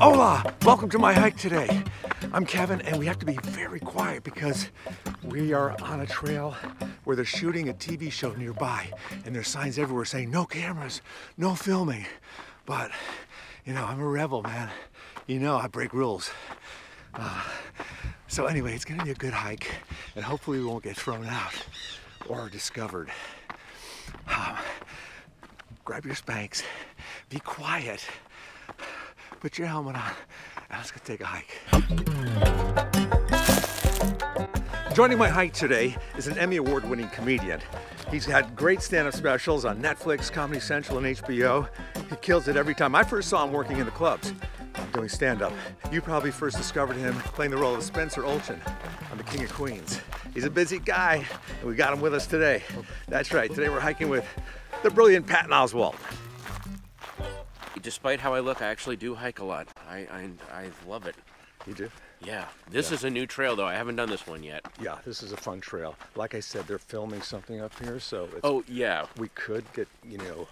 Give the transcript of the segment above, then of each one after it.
Hola! Welcome to my hike today. I'm Kevin, and we have to be very quiet because we are on a trail where they're shooting a TV show nearby, and there's signs everywhere saying no cameras, no filming. But, you know, I'm a rebel, man. You know, I break rules. So anyway, it's gonna be a good hike, and hopefully we won't get thrown out or discovered. Grab your Spanx, be quiet, put your helmet on, and let's go take a hike. Joining my hike today is an Emmy Award-winning comedian. He's had great stand-up specials on Netflix, Comedy Central, and HBO. He kills it every time. I first saw him working in the clubs, doing stand-up. You probably first discovered him playing the role of Spencer Olchin on The King of Queens. He's a busy guy, and we got him with us today. That's right, today we're hiking with the brilliant Patton Oswalt. Despite how I look, I actually do hike a lot. I love it. You do? Yeah. This is a new trail, though. I haven't done this one yet. Yeah, this is a fun trail. Like I said, they're filming something up here, so it's, oh yeah, we could get, you know,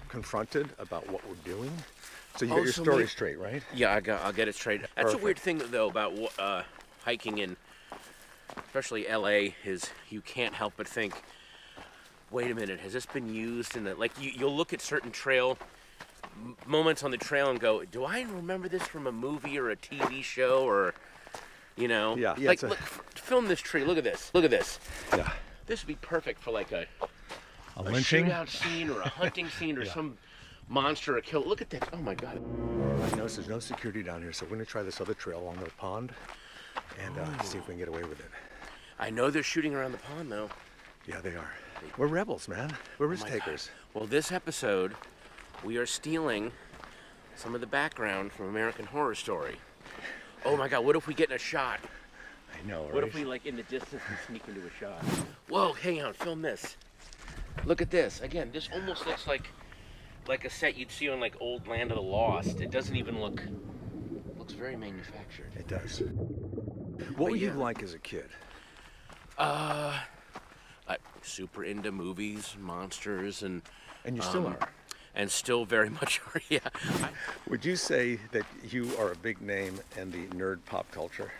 confronted about what we're doing. So you got your story straight, right? Yeah, I'll get it straight. That's Perfect. a weird thing, though, about hiking in, especially LA, is you can't help but think, wait a minute, has this been used in the, like, you'll look at certain trail moments on the trail and go, do I remember this from a movie or a TV show, or, you know? Yeah. Like, look, film this tree, look at this, look at this. Yeah. This would be perfect for like a lynching shootout scene or a hunting scene or some monster or kill. Look at this, oh my God. I noticed there's no security down here, so we're gonna try this other trail along the pond and see if we can get away with it. I know they're shooting around the pond, though. Yeah, they are. We're rebels, man. We're risk takers. Well, this episode, we are stealing some of the background from American Horror Story. Oh my God, what if we get in a shot? I know, right? What if we, like, in the distance, we sneak into a shot? Whoa, hang on, film this. Look at this. Again, this almost looks like a set you'd see on, like, old Land of the Lost. It doesn't even look, looks very manufactured. It does. What were you like as a kid? Super into movies, monsters, and you still are. And still very much are, yeah. Would you say that you are a big name in the nerd pop culture?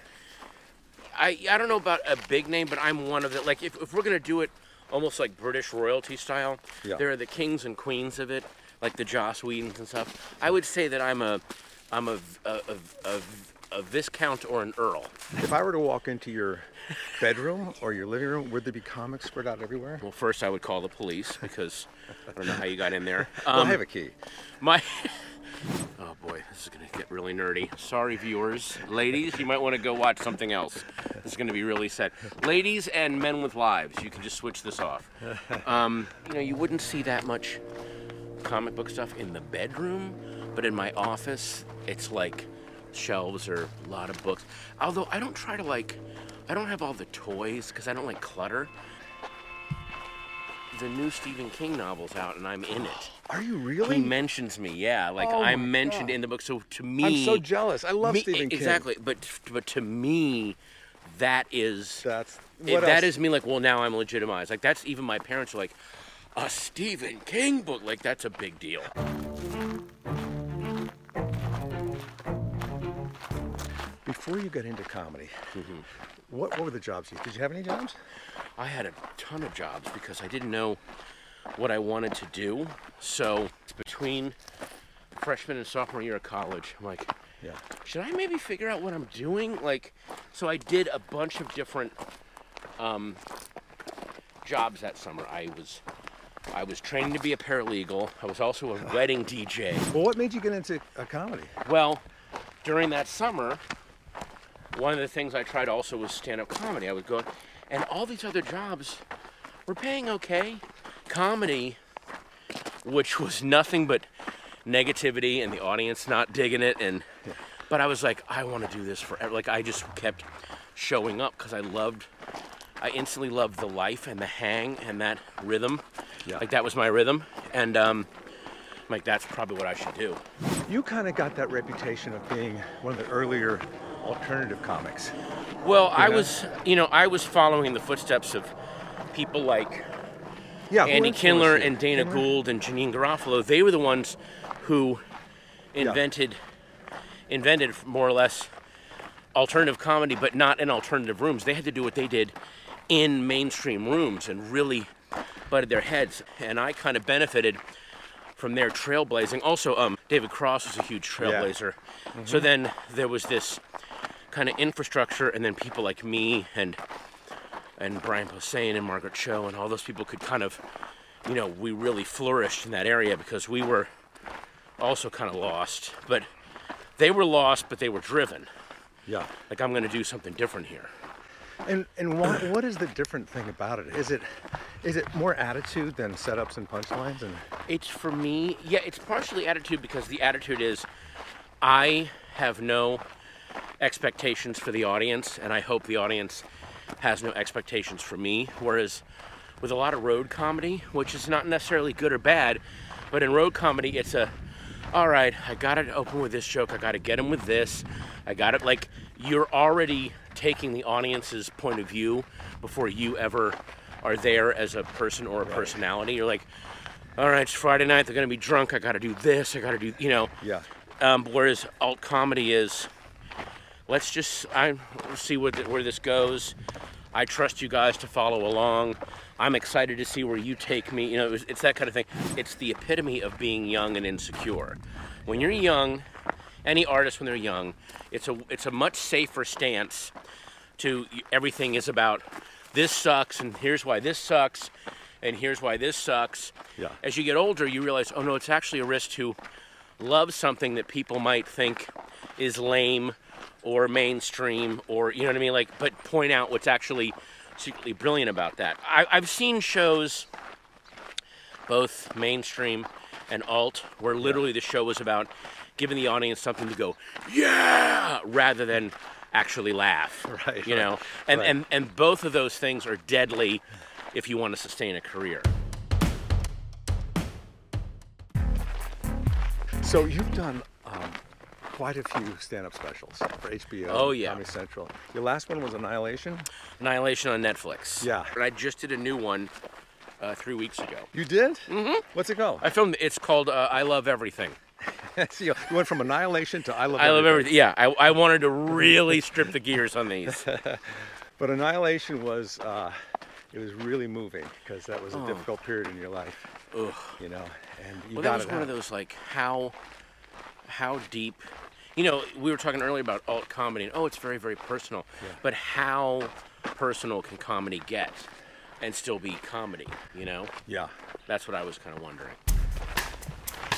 I don't know about a big name, but I'm one of the, like, if we're gonna do it almost like British royalty style, there are the kings and queens of it, like the Joss Whedons and stuff. I would say that I'm a viscount or an earl. If I were to walk into your bedroom or your living room, would there be comics spread out everywhere? Well, first I would call the police because I don't know how you got in there. Well, I have a key. Oh boy, this is gonna get really nerdy. Sorry, viewers. Ladies, you might want to go watch something else. This is gonna be really sad. Ladies and men with lives, you can just switch this off. You know, you wouldn't see that much comic book stuff in the bedroom, but in my office, it's like shelves or a lot of books. Although I don't try to, like, I don't have all the toys because I don't like clutter. The new Stephen King novel's out and I'm in it. Are you really? He mentions me, yeah. Like, I'm mentioned in the book. So to me, I'm so jealous. I love Stephen King. Exactly, but to me, that is that is me. Like, well, now I'm legitimized. Like, that's even my parents are like, a Stephen King book. Like, that's a big deal. Before you got into comedy, what were the jobs you did? Did you have any jobs? I had a ton of jobs because I didn't know what I wanted to do. So between freshman and sophomore year of college, I'm like, should I maybe figure out what I'm doing? Like, so I did a bunch of different jobs that summer. I was training to be a paralegal. I was also a wedding DJ. Well, what made you get into comedy? Well, during that summer, one of the things I tried also was stand-up comedy. I would go, and all these other jobs were paying okay. Comedy, which was nothing but negativity and the audience not digging it, and but I was like, I want to do this forever. Like, I just kept showing up because I instantly loved the life and the hang and that rhythm. Like, that was my rhythm, and like, that's probably what I should do. You kind of got that reputation of being one of the earlier alternative comics. Well, I was following in the footsteps of people like Andy Kindler and Dana Gould and Janine Garofalo. They were the ones who invented more or less alternative comedy, but not in alternative rooms. They had to do what they did in mainstream rooms and really butted their heads. And I kind of benefited from their trailblazing. Also, David Cross was a huge trailblazer. Yeah. Mm-hmm. So then there was this kind of infrastructure, and then people like me and Brian Posehn and Margaret Cho and all those people could kind of, you know, we really flourished in that area because we were also kind of lost. But they were lost, but they were driven. Yeah. Like, I'm going to do something different here. And what is the different thing about it? Is it more attitude than setups and punchlines? And it's, for me, yeah, it's partially attitude, because the attitude is I have no expectations for the audience, and I hope the audience has no expectations for me. Whereas with a lot of road comedy, which is not necessarily good or bad, but in road comedy it's all right, I gotta open with this joke, I gotta get him with this, I gotta, like, you're already taking the audience's point of view before you ever are there as a person or a personality. You're like, all right, it's Friday night, they're gonna be drunk, I gotta do this, I gotta do, you know. Yeah. Whereas alt comedy is, let's just see where this goes. I trust you guys to follow along. I'm excited to see where you take me. You know, it's that kind of thing. It's the epitome of being young and insecure. When you're young, any artist when they're young, it's a much safer stance to everything is about this sucks and here's why this sucks and here's why this sucks. Yeah. As you get older, you realize, oh no, it's actually a risk to love something that people might think is lame or mainstream, or, you know what I mean, like, but point out what's actually secretly brilliant about that. I've seen shows, both mainstream and alt, where literally the show was about giving the audience something to go, yeah, rather than actually laugh. Right. You know, and both of those things are deadly if you want to sustain a career. So you've done quite a few stand-up specials for HBO. Oh, yeah. Comedy Central. Your last one was Annihilation? Annihilation on Netflix. Yeah. And I just did a new one 3 weeks ago. You did? Mm-hmm. What's it called? I filmed. It's called I Love Everything. So you went from Annihilation to I Love Everything. I Love Everything. Yeah, I wanted to really strip the gears on these. But Annihilation was, it was really moving, because that was a difficult period in your life. Ugh. You know, and you well, got that was it one out. of those, like, how deep. You know, we were talking earlier about alt comedy, and it's very, very personal. Yeah. But how personal can comedy get and still be comedy, you know? Yeah. That's what I was kind of wondering.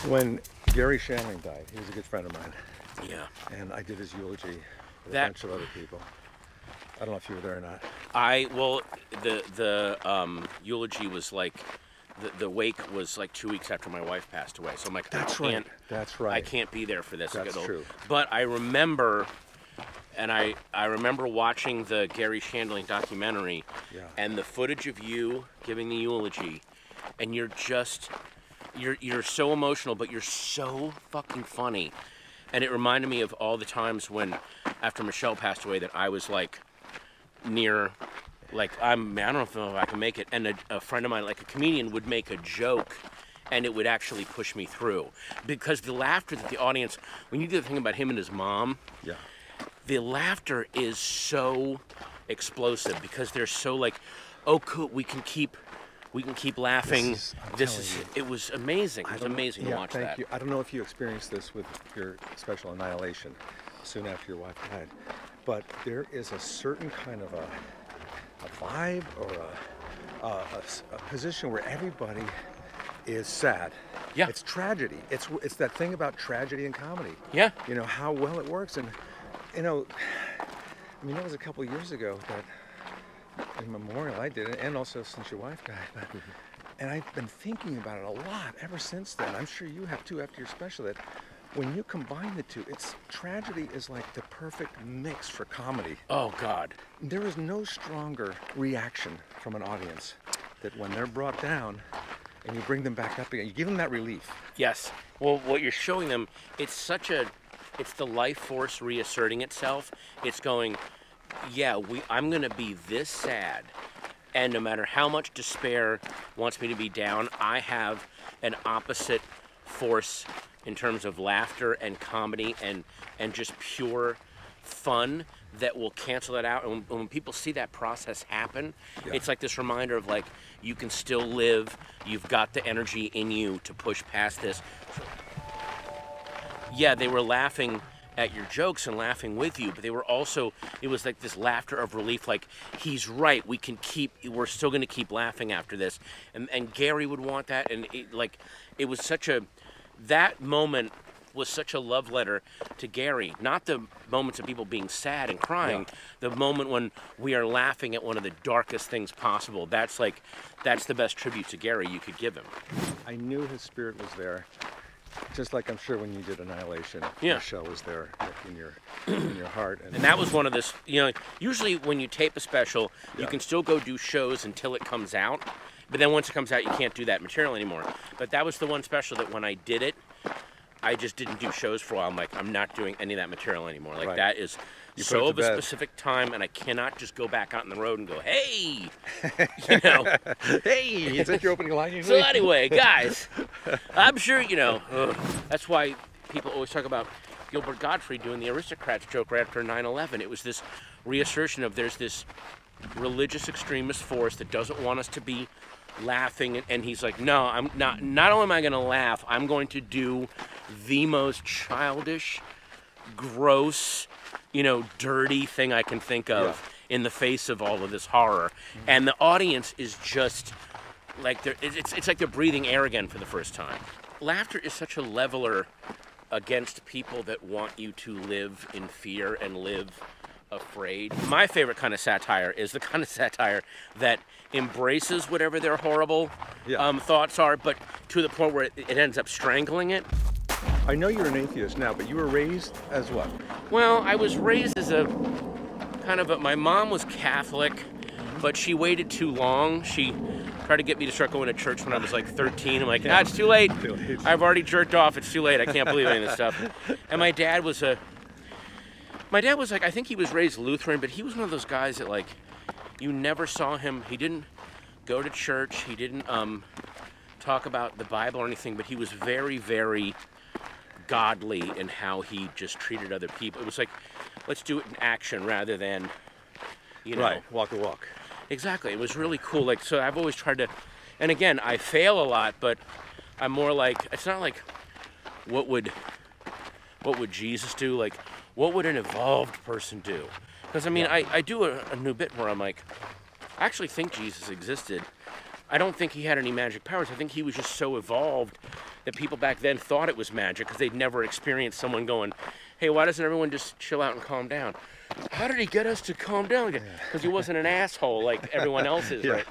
When Garry Shandling died, he was a good friend of mine. Yeah. And I did his eulogy with a bunch of other people. I don't know if you were there or not. The eulogy was like, the wake was like 2 weeks after my wife passed away. So I'm like, That's right. I can't be there for this. That's true. But I remember, and I remember watching the Garry Shandling documentary, and the footage of you giving the eulogy, and you're so emotional, but you're so fucking funny. And it reminded me of all the times when, after Michelle passed away, that I was like near, like, I don't know if I can make it. And a friend of mine, like a comedian, would make a joke, and it would actually push me through. Because the laughter that the audience, when you do the thing about him and his mom, the laughter is so explosive, because they're so like, oh, cool, we can keep laughing. It was amazing. It was amazing to watch that. Thank you. I don't know if you experienced this with your special Annihilation soon after your wife died, but there is a certain kind of a vibe or a position where everybody is sad. Yeah. It's tragedy. It's that thing about tragedy and comedy. Yeah. You know, how well it works. And, you know, I mean, that was a couple of years ago that in Memorial I did it, and also since your wife died. But, and I've been thinking about it a lot ever since then. I'm sure you have too after your special, that when you combine the two, tragedy is like the perfect mix for comedy. Oh, God. There is no stronger reaction from an audience that when they're brought down and you bring them back up again, you give them that relief. Yes. Well, what you're showing them, it's the life force reasserting itself. It's going, yeah, I'm going to be this sad, and no matter how much despair wants me to be down, I have an opposite force in terms of laughter and comedy and just pure fun that will cancel it out. And when people see that process happen, it's like this reminder of like, you can still live, you've got the energy in you to push past this. Yeah, they were laughing at your jokes and laughing with you, but they were also, it was like this laughter of relief, like, he's right, we're still gonna keep laughing after this. And Gary would want that, and it was such a, that moment was such a love letter to Gary. Not the moments of people being sad and crying, the moment when we are laughing at one of the darkest things possible. That's the best tribute to Gary you could give him. I knew his spirit was there. Just like I'm sure when you did Annihilation, Michelle was there in your heart. And that was one of this, usually when you tape a special, you can still go do shows until it comes out. But then once it comes out, you can't do that material anymore. But that was the one special that when I did it, I just didn't do shows for a while. I'm like, I'm not doing any of that material anymore. Like, that is so of a specific time, and I cannot just go back out on the road and go, hey, hey, is that your opening line usually? So anyway, guys, I'm sure, that's why people always talk about Gilbert Godfrey doing the Aristocrats joke right after 9/11. It was this reassertion of there's this religious extremist force that doesn't want us to be laughing, and he's like, no, I'm not only am I going to laugh, I'm going to do the most childish, gross, dirty thing I can think of in the face of all of this horror. And the audience is just like, it's like they're breathing air again for the first time. Laughter is such a leveler against people that want you to live in fear and live afraid. My favorite kind of satire is the kind of satire that embraces whatever their horrible thoughts are, but to the point where it ends up strangling it. I know you're an atheist now, but you were raised as what? Well, I was raised as a kind of my mom was Catholic, but she waited too long. She tried to get me to start going to church when I was like 13. I'm like, it's too late. I've already jerked off. It's too late. I can't believe any of this stuff. And my dad was like, I think he was raised Lutheran, but he was one of those guys that like, you never saw him. He didn't go to church. He didn't talk about the Bible or anything, but he was very, very godly in how he just treated other people. It was like, let's do it in action rather than, walk the walk. Exactly. It was really cool. Like, so I've always tried to, and again, I fail a lot, but I'm more like, it's not like, what would Jesus do? Like, what would an evolved person do? Because, I mean, I do a new bit where I'm like, I actually think Jesus existed. I don't think he had any magic powers. I think he was just so evolved that people back then thought it was magic because they'd never experienced someone going, hey, why doesn't everyone just chill out and calm down? How did he get us to calm down again? Because he wasn't an asshole like everyone else is, right?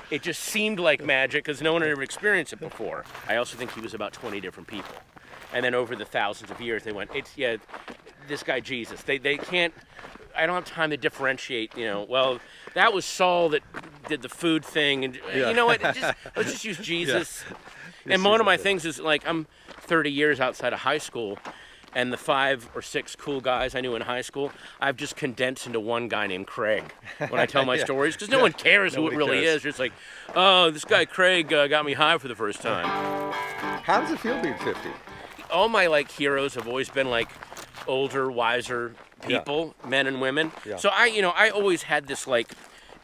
It just seemed like magic because no one had ever experienced it before. I also think he was about 20 different people. And then over the thousands of years, they went, this guy Jesus. They can't, I don't have time to differentiate, well, that was Saul that did the food thing. And you know what, let's just use Jesus. And one of my things is, like, I'm 30 years outside of high school, and the 5 or 6 cool guys I knew in high school, I've just condensed into one guy named Craig when I tell my stories, because no one cares who it really is. It's like, oh, this guy Craig got me high for the first time. How does it feel being 50? All my, heroes have always been, older, wiser people, men and women. So I always had this,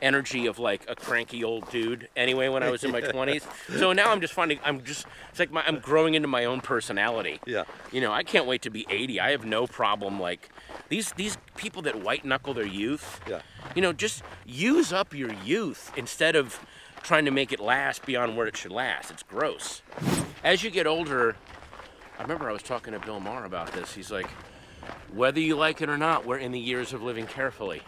energy of a cranky old dude anyway when I was in my 20s. So now I'm just finding, it's like I'm growing into my own personality. I can't wait to be 80. I have no problem these people that white knuckle their youth. Just use up your youth instead of trying to make it last beyond where it should last. It's gross. As you get older, I remember I was talking to Bill Maher about this. He's like, whether you like it or not, we're in the years of living carefully.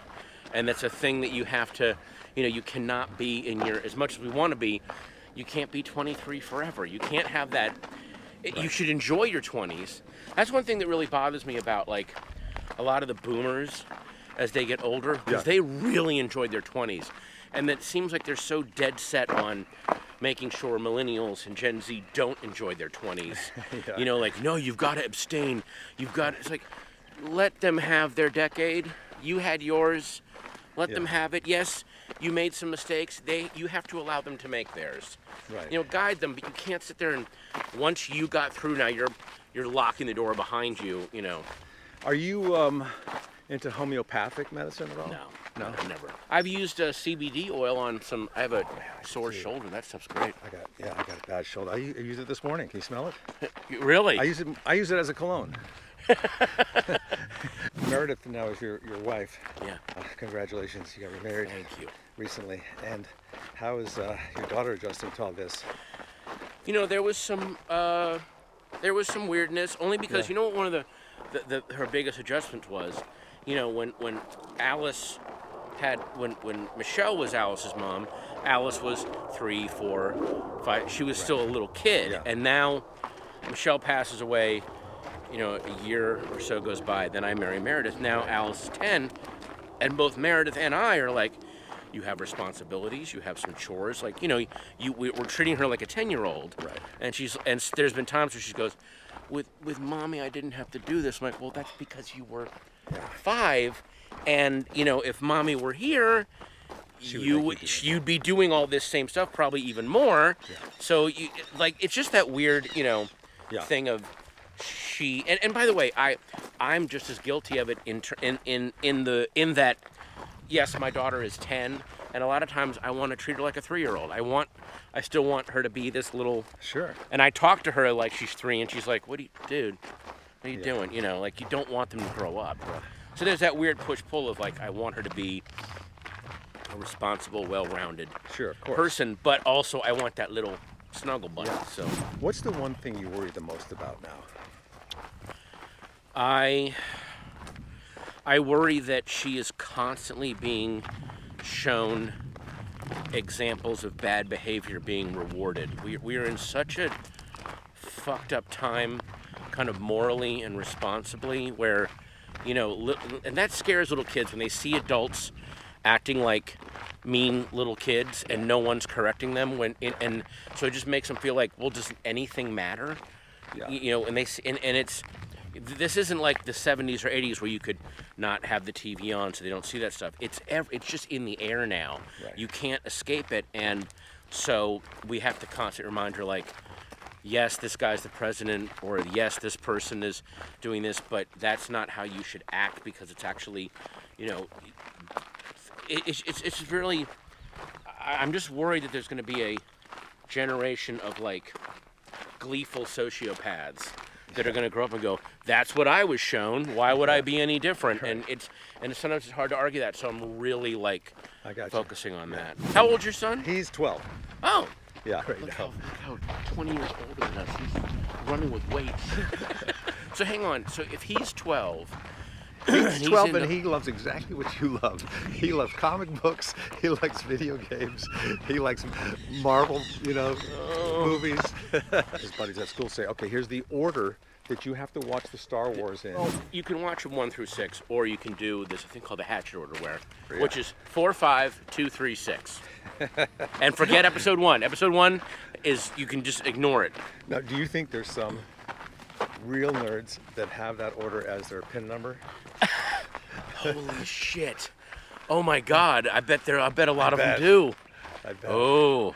And that's a thing that you have to, you cannot be as much as we want to be, you can't be 23 forever. You can't have that. You should enjoy your 20s. That's one thing that really bothers me about, a lot of the boomers as they get older, because they really enjoyed their 20s. And it seems like they're so dead set on making sure millennials and Gen Z don't enjoy their 20s. No, you've got to abstain. It's like, let them have their decade. You had yours. Let them have it. Yes, you made some mistakes, you have to allow them to make theirs. Right. You know, guide them, but you can't sit there and once you got through, now you're locking the door behind you. You know. Are you into homeopathic medicine at all? No, never. I've used CBD oil on some. I have a sore shoulder. That stuff's great. I got a bad shoulder. I used it this morning. Can you smell it? Really? I use it as a cologne. Meredith now is your wife. Yeah. Congratulations, you got remarried. Thank you. Recently. And how is your daughter adjusting to all this? You know, there was some weirdness, only because you know what one of her biggest adjustments was. You know, when Alice had when Michelle was Alice's mom, Alice was 3, 4, 5. She was still a little kid, and now Michelle passes away. You know, a year or so goes by. Then I marry Meredith. Now Alice is 10, and both Meredith and I are like, you have responsibilities, you have some chores. Like, you know, we're treating her like a 10-year-old. Right. And there's been times where she goes, with mommy, I didn't have to do this. I'm like, well, that's because you were 5, and you know, if mommy were here, you'd be doing all this same stuff, probably even more. Yeah. So it's just that weird, you know, thing of and by the way, I'm just as guilty of it in that. Yes, my daughter is 10, and a lot of times I want to treat her like a 3-year-old. I still want her to be this little. Sure. And I talk to her like she's 3, and she's like, dude, what are you doing? You know, like, you don't want them to grow up. Yeah. So there's that weird push-pull of like, I want her to be a responsible, well-rounded person, but also I want that little snuggle buddy. Yeah. So. What's the one thing you worry the most about now? I worry that she is constantly being shown examples of bad behavior being rewarded. We are in such a fucked up time, kind of morally and responsibly, where, you know, and that scares little kids when they see adults acting like mean little kids and no one's correcting them. And so it just makes them feel like, well, does anything matter? Yeah. You know, and it's. This isn't like the 70s or 80s where you could not have the TV on so they don't see that stuff. It's just in the air now. Right. You can't escape it, and so we have to constantly remind her, like, yes, this guy's the president, or yes, this person is doing this, but that's not how you should act, because it's actually, you know, it's really. I'm just worried that there's going to be a generation of like gleeful sociopaths that are going to grow up and go, that's what I was shown. Why would I be any different? And sometimes it's hard to argue that. So I'm really like focusing on that. How old's your son? He's 12. Oh. Yeah. Look how 20 years older than us. He's running with weights. So hang on. So if he's 12. He's 12 and he loves exactly what you love. He loves comic books. He likes video games. He likes Marvel, you know, movies. His buddies at school say, okay, here's the order that you have to watch the Star Wars in. Well, you can watch them 1 through 6, or you can do this thing called the Hatchet Order, which is 4, 5, 2, 3, 6. And forget episode 1. Episode 1 is, you can just ignore it. Now, do you think there's some real nerds that have that order as their pin number? Holy shit! Oh my God! I bet a lot of them do. I bet. Oh.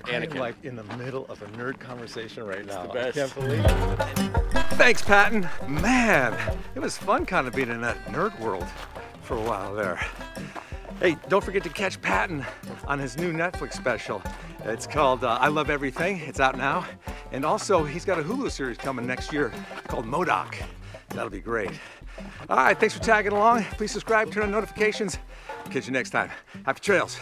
I'm like in the middle of a nerd conversation right now. The best. I can't believe it. Thanks, Patton. Man, it was fun kind of being in that nerd world for a while there. Hey, don't forget to catch Patton on his new Netflix special. It's called I Love Everything. It's out now. And also, he's got a Hulu series coming next year called MODOK. That'll be great. All right, thanks for tagging along. Please subscribe, turn on notifications. Catch you next time. Happy trails.